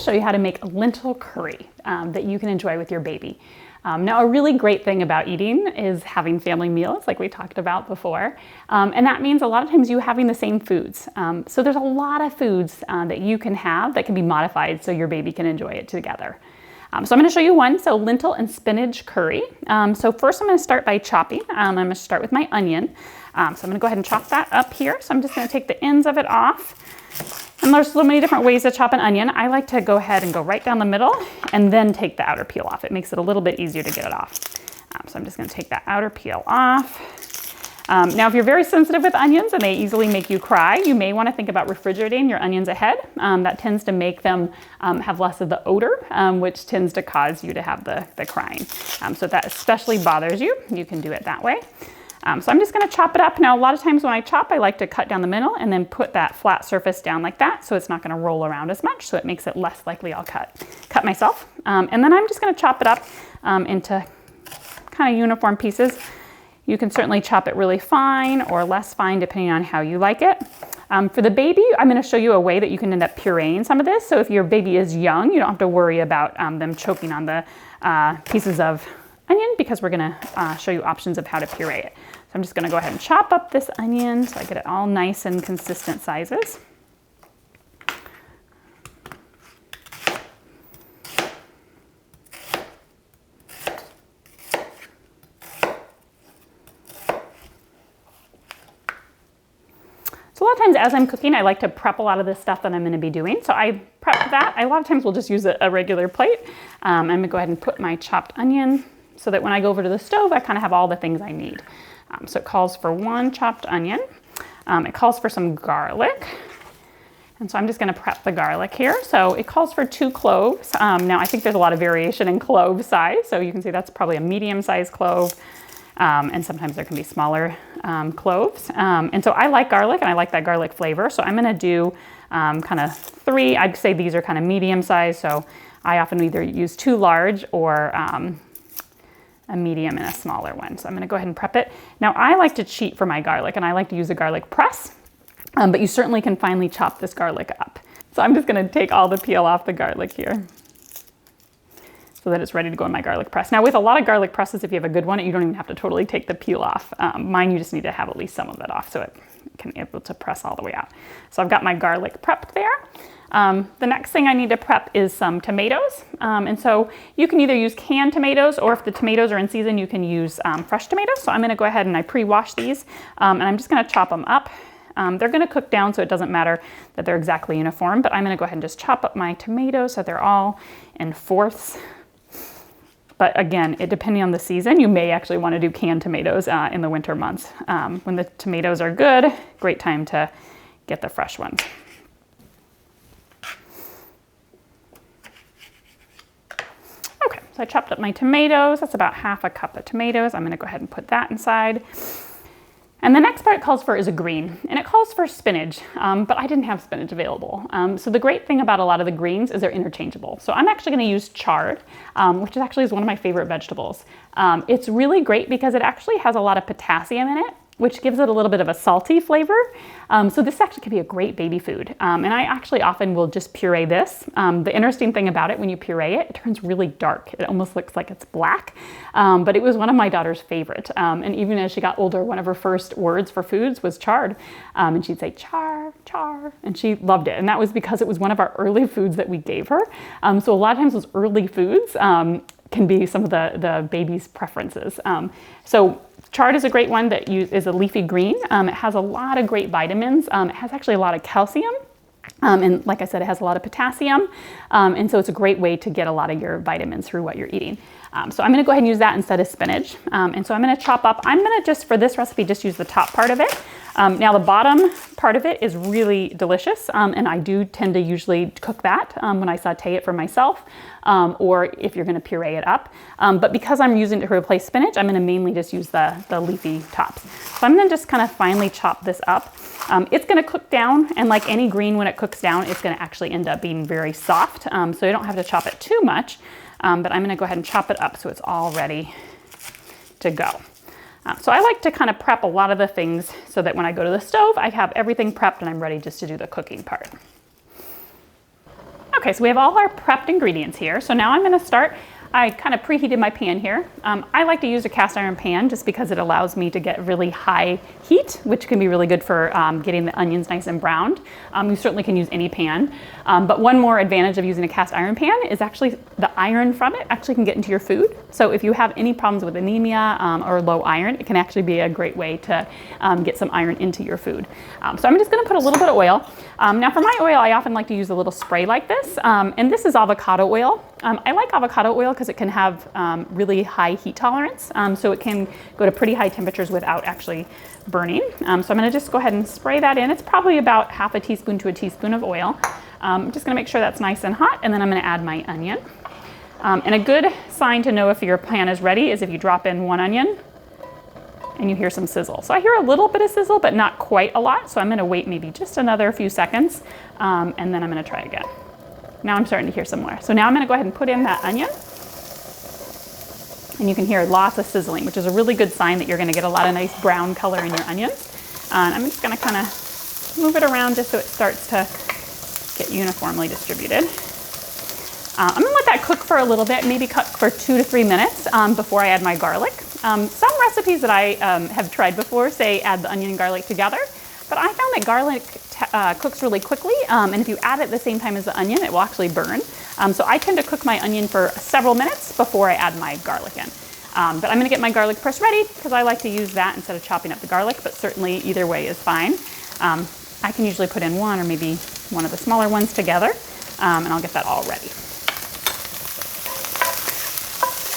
show you how to make lentil curry that you can enjoy with your baby. Now, a really great thing about eating is having family meals like we talked about before. And that means a lot of times you having the same foods. So there's a lot of foods that you can have that can be modified so your baby can enjoy it together. So I'm going to show you one, so lentil and spinach curry. So first I'm going to start by chopping. I'm going to start with my onion. So I'm going to go ahead and chop that up here. So I'm just going to take the ends of it off. And there's so many different ways to chop an onion. I like to go ahead and go right down the middle and then take the outer peel off. It makes it a little bit easier to get it off. So I'm just going to take that outer peel off. Now, if you're very sensitive with onions and they easily make you cry, you may want to think about refrigerating your onions ahead. That tends to make them have less of the odor, which tends to cause you to have the crying. So if that especially bothers you, you can do it that way. So I'm just going to chop it up. Now, a lot of times when I chop, I like to cut down the middle and then put that flat surface down like that, so it's not going to roll around as much, so it makes it less likely I'll cut myself. And then I'm just going to chop it up into kind of uniform pieces. You can certainly chop it really fine or less fine depending on how you like it. For the baby, I'm going to show you a way that you can end up pureeing some of this. So if your baby is young, you don't have to worry about them choking on the pieces of onion, because we're going to show you options of how to puree it. So I'm just going to go ahead and chop up this onion so I get it all nice and consistent sizes. So a lot of times as I'm cooking, I like to prep a lot of the stuff that I'm going to be doing. So I prep that. A lot of times we'll just use a regular plate. I'm going to go ahead and put my chopped onion so that when I go over to the stove, I kind of have all the things I need. So it calls for 1 chopped onion. It calls for some garlic. And so I'm just going to prep the garlic here. So it calls for 2 cloves. Now I think there's a lot of variation in clove size. So you can see that's probably a medium-sized clove. And sometimes there can be smaller cloves. And so I like garlic and I like that garlic flavor. So I'm going to do kind of 3. I'd say these are kind of medium-sized. So I often either use 2 large or a medium and a smaller one. So I'm going to go ahead and prep it. Now I like to cheat for my garlic and I like to use a garlic press, but you certainly can finely chop this garlic up. So I'm just going to take all the peel off the garlic here so that it's ready to go in my garlic press. Now with a lot of garlic presses, if you have a good one, you don't even have to totally take the peel off. Mine, you just need to have at least some of it off so it can be able to press all the way out. So I've got my garlic prepped there. The next thing I need to prep is some tomatoes. And so you can either use canned tomatoes, or if the tomatoes are in season, you can use fresh tomatoes. So I'm going to go ahead and I pre-wash these and I'm just going to chop them up. They're going to cook down, so it doesn't matter that they're exactly uniform, but I'm going to go ahead and just chop up my tomatoes so they're all in fourths. But again, depending on the season, you may actually want to do canned tomatoes in the winter months. When the tomatoes are good, great time to get the fresh ones. Okay, so I chopped up my tomatoes. That's about half a cup of tomatoes. I'm going to go ahead and put that inside. And the next part it calls for is a green, and it calls for spinach, but I didn't have spinach available. So the great thing about a lot of the greens is they're interchangeable. So I'm actually going to use chard, which actually is one of my favorite vegetables. It's really great because it actually has a lot of potassium in it, which gives it a little bit of a salty flavor. So this actually could be a great baby food. And I actually often will just puree this. The interesting thing about it, when you puree it, it turns really dark. It almost looks like it's black. But it was one of my daughter's favorite. And even as she got older, one of her first words for foods was chard. And she'd say, char, char, and she loved it. And that was because it was one of our early foods that we gave her. So a lot of times those early foods can be some of the baby's preferences. So chard is a great one that is a leafy green. It has a lot of great vitamins. It has actually a lot of calcium. And like I said, it has a lot of potassium. And so it's a great way to get a lot of your vitamins through what you're eating. So I'm going to go ahead and use that instead of spinach. And so I'm going to chop up. I'm going to just, for this recipe, just use the top part of it. Now the bottom part of it is really delicious. And I do tend to usually cook that when I saute it for myself. Or if you're going to puree it up. But because I'm using it to replace spinach, I'm going to mainly just use the leafy tops. So I'm going to just kind of finely chop this up. It's going to cook down, and like any green, when it cooks down, it's going to actually end up being very soft. So you don't have to chop it too much, but I'm going to go ahead and chop it up so it's all ready to go. So I like to kind of prep a lot of the things so that when I go to the stove, I have everything prepped and I'm ready just to do the cooking part. Okay, so we have all our prepped ingredients here. So now I'm gonna start. I kind of preheated my pan here. I like to use a cast iron pan just because it allows me to get really high heat, which can be really good for getting the onions nice and browned. You certainly can use any pan. But one more advantage of using a cast iron pan is actually the iron from it actually can get into your food. So if you have any problems with anemia or low iron, it can actually be a great way to get some iron into your food. So I'm just gonna put a little bit of oil. Now for my oil, I often like to use a little spray like this. And this is avocado oil. I like avocado oil because it can have really high heat tolerance. So it can go to pretty high temperatures without actually burning. So I'm gonna just go ahead and spray that in. It's probably about half a teaspoon to a teaspoon of oil. I'm just gonna make sure that's nice and hot, and then I'm gonna add my onion. And a good sign to know if your pan is ready is if you drop in one onion and you hear some sizzle. So I hear a little bit of sizzle, but not quite a lot. So I'm gonna wait maybe just another few seconds, and then I'm gonna try again. Now I'm starting to hear some more. So now I'm gonna go ahead and put in that onion. And you can hear lots of sizzling, which is a really good sign that you're gonna get a lot of nice brown color in your onions. And I'm just gonna kind of move it around just so it starts to get uniformly distributed. I'm gonna let that cook for a little bit, maybe cook for 2 to 3 minutes before I add my garlic. Some recipes that I have tried before say add the onion and garlic together, but I found that garlic cooks really quickly, and if you add it at the same time as the onion, it will actually burn. So I tend to cook my onion for several minutes before I add my garlic in. But I'm gonna get my garlic press ready because I like to use that instead of chopping up the garlic, but certainly either way is fine. I can usually put in one or maybe one of the smaller ones together, and I'll get that all ready.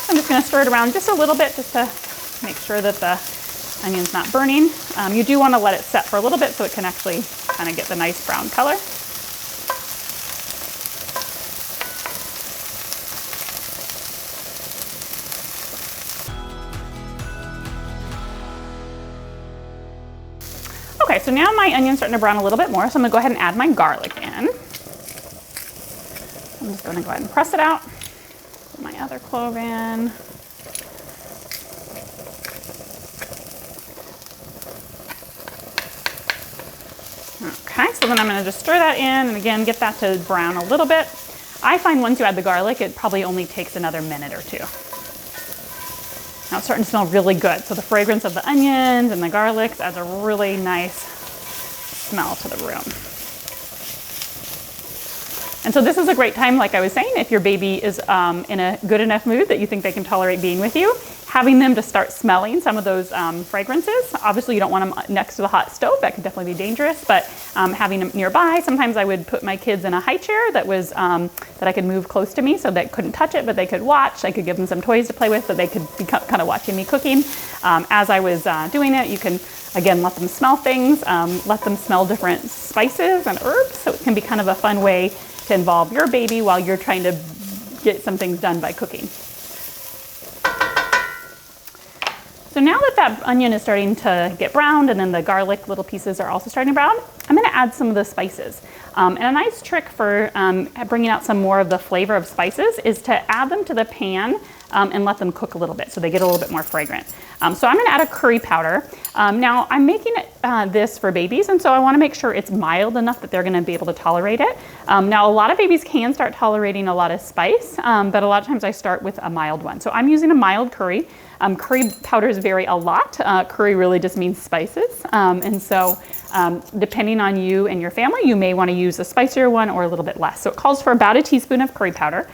I'm just gonna stir it around just a little bit just to make sure that the onion's not burning. You do wanna let it set for a little bit so it can actually kind of get the nice brown color. Okay, so now my onion's starting to brown a little bit more, so I'm gonna go ahead and add my garlic in. I'm just gonna go ahead and press it out. Put my other clove in. Okay, so then I'm gonna just stir that in and again, get that to brown a little bit. I find once you add the garlic, it probably only takes another minute or two. Now it's starting to smell really good. So the fragrance of the onions and the garlic adds a really nice smell to the room. And so this is a great time, like I was saying, if your baby is in a good enough mood that you think they can tolerate being with you, having them to start smelling some of those fragrances. Obviously you don't want them next to the hot stove, that could definitely be dangerous, but having them nearby, sometimes I would put my kids in a high chair that was, that I could move close to me so they couldn't touch it, but they could watch. I could give them some toys to play with so they could be kind of watching me cooking. As I was doing it, you can, again, let them smell things, let them smell different spices and herbs, so it can be kind of a fun way to involve your baby while you're trying to get some things done by cooking. So now that that onion is starting to get browned and then the garlic little pieces are also starting to brown, I'm gonna add some of the spices. And a nice trick for bringing out some more of the flavor of spices is to add them to the pan and let them cook a little bit so they get a little bit more fragrant. So I'm gonna add a curry powder. Now I'm making this for babies, and so I wanna make sure it's mild enough that they're gonna be able to tolerate it. Now a lot of babies can start tolerating a lot of spice, but a lot of times I start with a mild one. So I'm using a mild curry. Curry powders vary a lot. Curry really just means spices. And so depending on you and your family, you may wanna use a spicier one or a little bit less. So it calls for about a teaspoon of curry powder.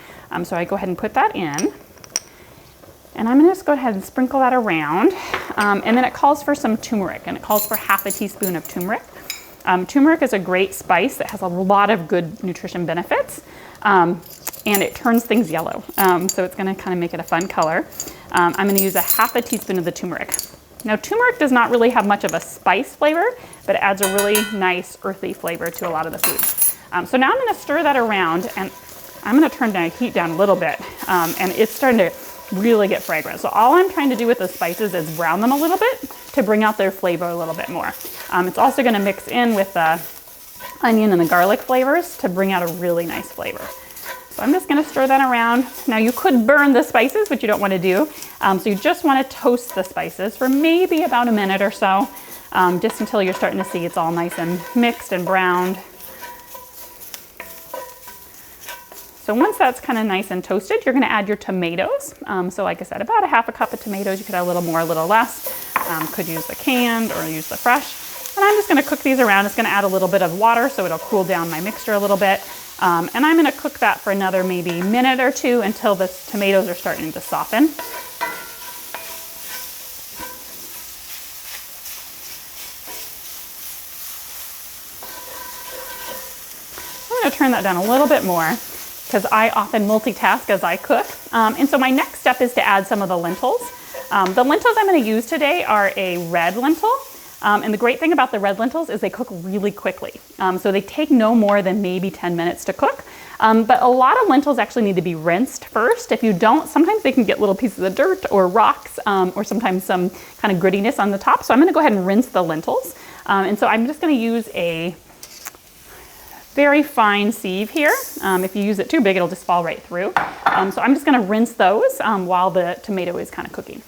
So I go ahead and put that in. And I'm gonna just go ahead and sprinkle that around. And then it calls for some turmeric, and it calls for half a teaspoon of turmeric. Turmeric is a great spice that has a lot of good nutrition benefits. And it turns things yellow. So it's gonna kind of make it a fun color. I'm gonna use a half a teaspoon of the turmeric. Now turmeric does not really have much of a spice flavor, but it adds a really nice earthy flavor to a lot of the food. So now I'm gonna stir that around, and I'm gonna turn my heat down a little bit, and it's starting to really get fragrant. So all I'm trying to do with the spices is brown them a little bit to bring out their flavor a little bit more. It's also gonna mix in with the onion and the garlic flavors to bring out a really nice flavor. So I'm just gonna stir that around. Now you could burn the spices, which you don't wanna do. So you just wanna toast the spices for maybe about a minute or so, just until you're starting to see it's all nice and mixed and browned. So once that's kind of nice and toasted, you're gonna add your tomatoes. So like I said, about a half a cup of tomatoes. You could add a little more, a little less. Could use the canned or use the fresh. And I'm just gonna cook these around. It's gonna add a little bit of water so it'll cool down my mixture a little bit. And I'm gonna cook that for another maybe minute or two until the tomatoes are starting to soften. I'm gonna turn that down a little bit more because I often multitask as I cook. And so my next step is to add some of the lentils. The lentils I'm gonna use today are a red lentil. And the great thing about the red lentils is they cook really quickly. So they take no more than maybe 10 minutes to cook. But a lot of lentils actually need to be rinsed first. If you don't, sometimes they can get little pieces of dirt or rocks or sometimes some kind of grittiness on the top. So I'm gonna go ahead and rinse the lentils. And so I'm just gonna use a very fine sieve here. If you use it too big, it'll just fall right through. So I'm just gonna rinse those while the tomato is kind of cooking.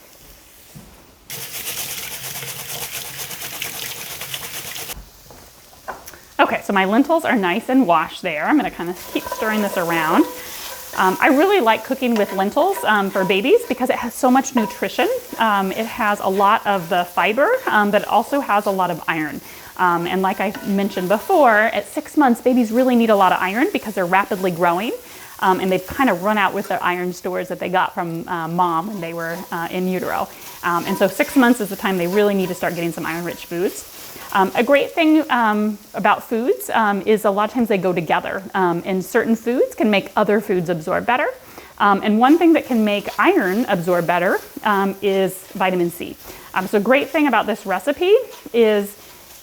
Okay, so my lentils are nice and washed there. I'm gonna kind of keep stirring this around. I really like cooking with lentils for babies because it has so much nutrition. It has a lot of the fiber, but it also has a lot of iron. And like I mentioned before, at 6 months, babies really need a lot of iron because they're rapidly growing. And they've kind of run out with their iron stores that they got from mom when they were in utero. And so 6 months is the time they really need to start getting some iron-rich foods. A great thing about foods is a lot of times they go together, and certain foods can make other foods absorb better. And one thing that can make iron absorb better is vitamin C. So a great thing about this recipe is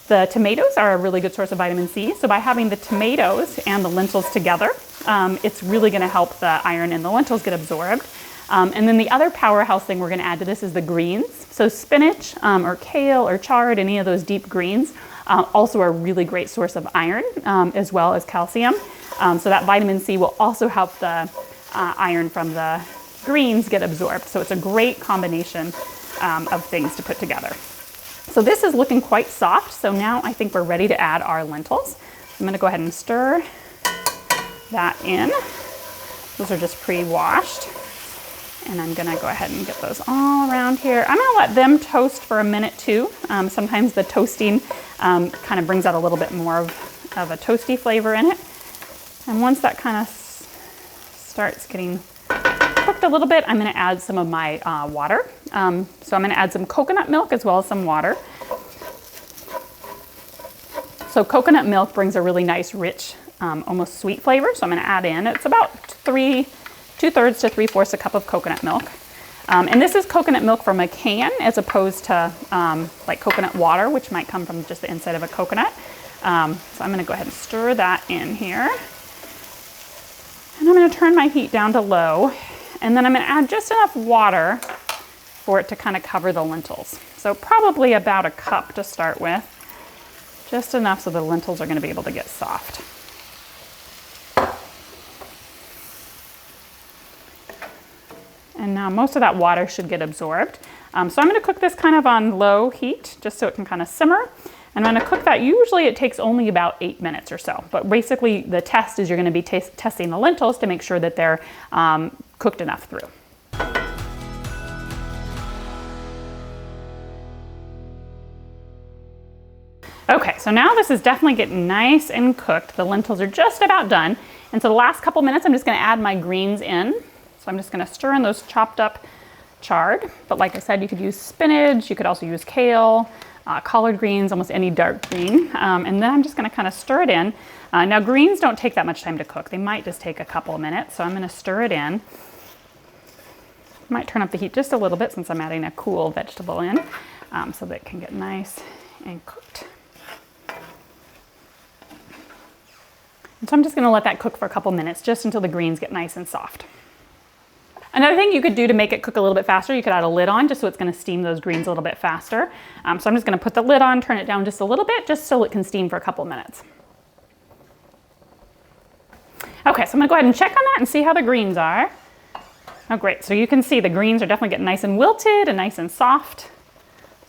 the tomatoes are a really good source of vitamin C. So by having the tomatoes and the lentils together, it's really gonna help the iron in the lentils get absorbed. And then the other powerhouse thing we're gonna add to this is the greens. So spinach or kale or chard, any of those deep greens, also are a really great source of iron as well as calcium. So that vitamin C will also help the iron from the greens get absorbed. So it's a great combination of things to put together. So this is looking quite soft. So now I think we're ready to add our lentils. I'm gonna go ahead and stir that in. Those are just pre-washed. And I'm gonna go ahead and get those all around here. I'm gonna let them toast for a minute too. Sometimes the toasting kind of brings out a little bit more of a toasty flavor in it. And once that kind of starts getting cooked a little bit, I'm gonna add some of my water. So I'm gonna add some coconut milk as well as some water. So coconut milk brings a really nice, rich, almost sweet flavor. So I'm gonna add in, it's about 2/3 to 3/4 a cup of coconut milk. And this is coconut milk from a can as opposed to like coconut water, which might come from just the inside of a coconut. So I'm gonna go ahead and stir that in here. And I'm gonna turn my heat down to low. And then I'm gonna add just enough water for it to kind of cover the lentils. So probably about a cup to start with. Just enough so the lentils are gonna be able to get soft. And now most of that water should get absorbed. So I'm gonna cook this kind of on low heat, just so it can kind of simmer. And I'm gonna cook that, usually it takes only about 8 minutes or so. But basically the test is you're gonna be testing the lentils to make sure that they're cooked enough through. Okay, so now this is definitely getting nice and cooked. The lentils are just about done. And so the last couple minutes, I'm just gonna add my greens in. So I'm just gonna stir in those chopped up chard. But like I said, you could use spinach, you could also use kale, collard greens, almost any dark green. And then I'm just gonna kind of stir it in. Now greens don't take that much time to cook. They might just take a couple of minutes. So I'm gonna stir it in. Might turn up the heat just a little bit since I'm adding a cool vegetable in so that it can get nice and cooked. And so I'm just gonna let that cook for a couple minutes just until the greens get nice and soft. Another thing you could do to make it cook a little bit faster, you could add a lid on just so it's gonna steam those greens a little bit faster. So I'm just gonna put the lid on, turn it down just a little bit, just so it can steam for a couple of minutes. Okay, so I'm gonna go ahead and check on that and see how the greens are. Oh great, so you can see the greens are definitely getting nice and wilted and nice and soft.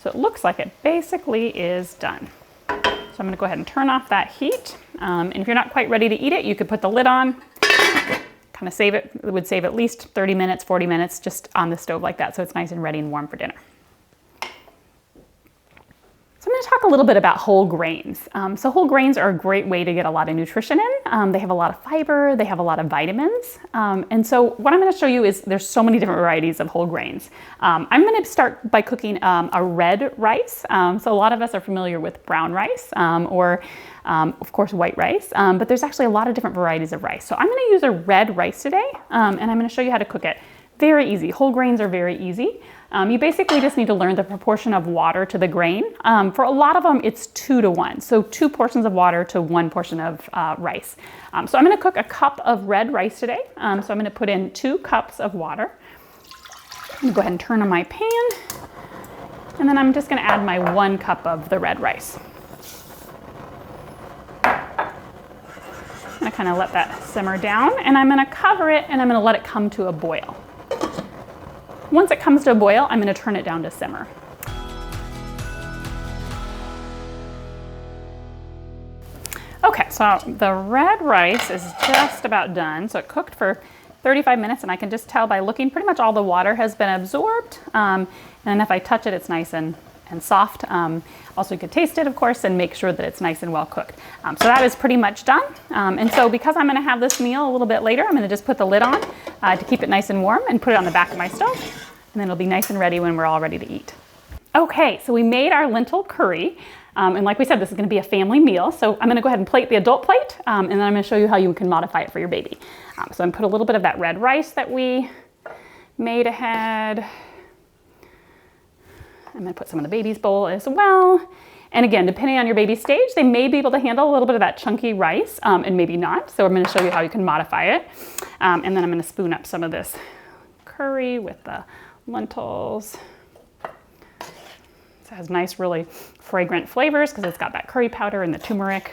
So it looks like it basically is done. So I'm gonna go ahead and turn off that heat. And if you're not quite ready to eat it, you could put the lid on, kind kind of save it. It would save at least 30 minutes, 40 minutes just on the stove like that, so it's nice and ready and warm for dinner. So I'm going to talk a little bit about whole grains. So whole grains are a great way to get a lot of nutrition in. They have a lot of fiber, they have a lot of vitamins. And so what I'm going to show you is there's so many different varieties of whole grains. I'm going to start by cooking a red rice. So a lot of us are familiar with brown rice or of course white rice, but there's actually a lot of different varieties of rice. So I'm going to use a red rice today, and I'm going to show you how to cook it. Very easy. Whole grains are very easy. You basically just need to learn the proportion of water to the grain. For a lot of them, it's 2 to 1. So 2 portions of water to 1 portion of rice. So I'm going to cook a cup of red rice today. So I'm going to put in 2 cups of water. I'm going to go ahead and turn on my pan. And then I'm just going to add my 1 cup of the red rice. I'm going to kind of let that simmer down, and I'm going to cover it and I'm going to let it come to a boil. Once it comes to a boil, I'm going to turn it down to simmer. Okay, so the red rice is just about done. So it cooked for 35 minutes, and I can just tell by looking, pretty much all the water has been absorbed. And if I touch it, it's nice and soft. Also, you could taste it, of course, and make sure that it's nice and well cooked. So that is pretty much done. And so because I'm going to have this meal a little bit later, I'm going to just put the lid on to keep it nice and warm and put it on the back of my stove. And then it'll be nice and ready when we're all ready to eat. Okay, so we made our lentil curry. And like we said, this is going to be a family meal. So I'm going to go ahead and plate the adult plate, and then I'm going to show you how you can modify it for your baby. So I'm going to put a little bit of that red rice that we made ahead. I'm going to put some in the baby's bowl as well. And again, depending on your baby's stage, they may be able to handle a little bit of that chunky rice and maybe not. So I'm going to show you how you can modify it. And then I'm going to spoon up some of this curry with the lentils. So it has nice, really fragrant flavors because it's got that curry powder and the turmeric.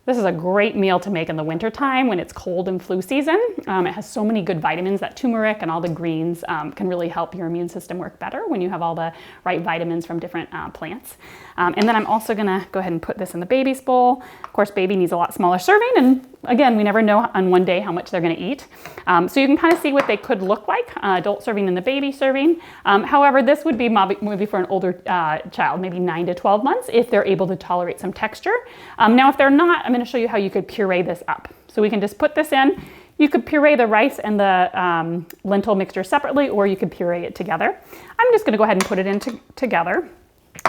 This is a great meal to make in the wintertime when it's cold and flu season. It has so many good vitamins. That turmeric and all the greens can really help your immune system work better when you have all the right vitamins from different plants. And then I'm also gonna go ahead and put this in the baby's bowl. Of course, baby needs a lot smaller serving, and again, we never know on one day how much they're gonna eat. So you can kind of see what they could look like, adult serving and the baby serving. However, this would be maybe for an older child, maybe 9 to 12 months, if they're able to tolerate some texture. Now, if they're not, I'm gonna show you how you could puree this up. So we can just put this in. You could puree the rice and the lentil mixture separately, or you could puree it together. I'm just gonna go ahead and put it in together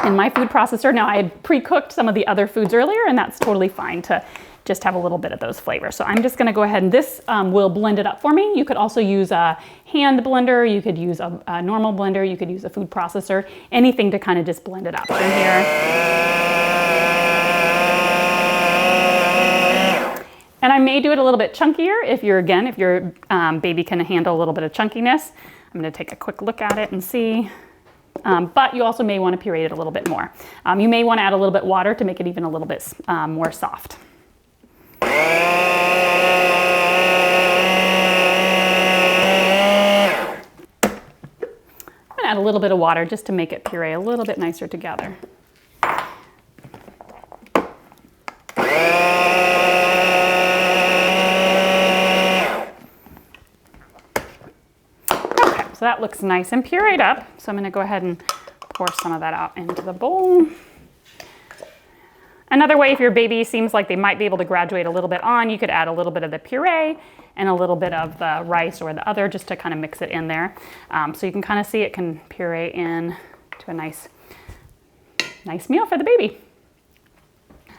in my food processor. Now, I had pre-cooked some of the other foods earlier, and that's totally fine to just have a little bit of those flavors. So I'm just gonna go ahead, and this will blend it up for me. You could also use a hand blender, you could use a normal blender, you could use a food processor, anything to kind of just blend it up in here. And I may do it a little bit chunkier if your baby can handle a little bit of chunkiness. I'm gonna take a quick look at it and see. But you also may want to puree it a little bit more. You may want to add a little bit water to make it even a little bit more soft. I'm gonna add a little bit of water just to make it puree a little bit nicer together. So that looks nice and pureed up. So I'm gonna go ahead and pour some of that out into the bowl. Another way, if your baby seems like they might be able to graduate a little bit on, you could add a little bit of the puree and a little bit of the rice or the other just to kind of mix it in there. So you can kind of see it can puree in to a nice meal for the baby.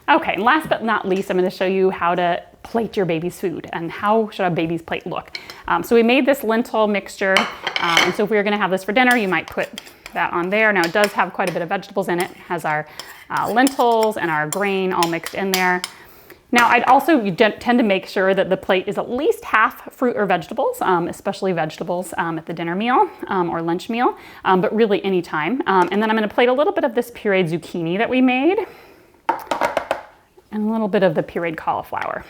Okay, and last but not least, I'm gonna show you how to plate your baby's food and how should a baby's plate look. So we made this lentil mixture, and so if we were gonna have this for dinner, you might put that on there. Now it does have quite a bit of vegetables in it. It has our lentils and our grain all mixed in there. Now I'd also tend to make sure that the plate is at least half fruit or vegetables, especially vegetables at the dinner meal or lunch meal, but really any time. And then I'm gonna plate a little bit of this pureed zucchini that we made and a little bit of the pureed cauliflower.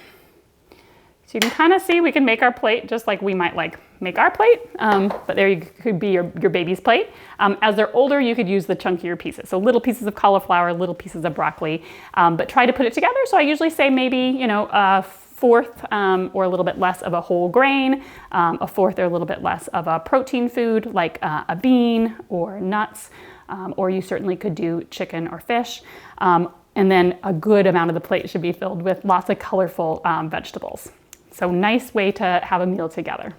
So you can kind of see we can make our plate just like we might make our plate, but there you could be your baby's plate. As they're older, you could use the chunkier pieces. So little pieces of cauliflower, little pieces of broccoli, but try to put it together. So I usually say maybe, fourth or a little bit less of a whole grain, a fourth or a little bit less of a protein food like a bean or nuts, or you certainly could do chicken or fish. And then a good amount of the plate should be filled with lots of colorful vegetables. So nice way to have a meal together.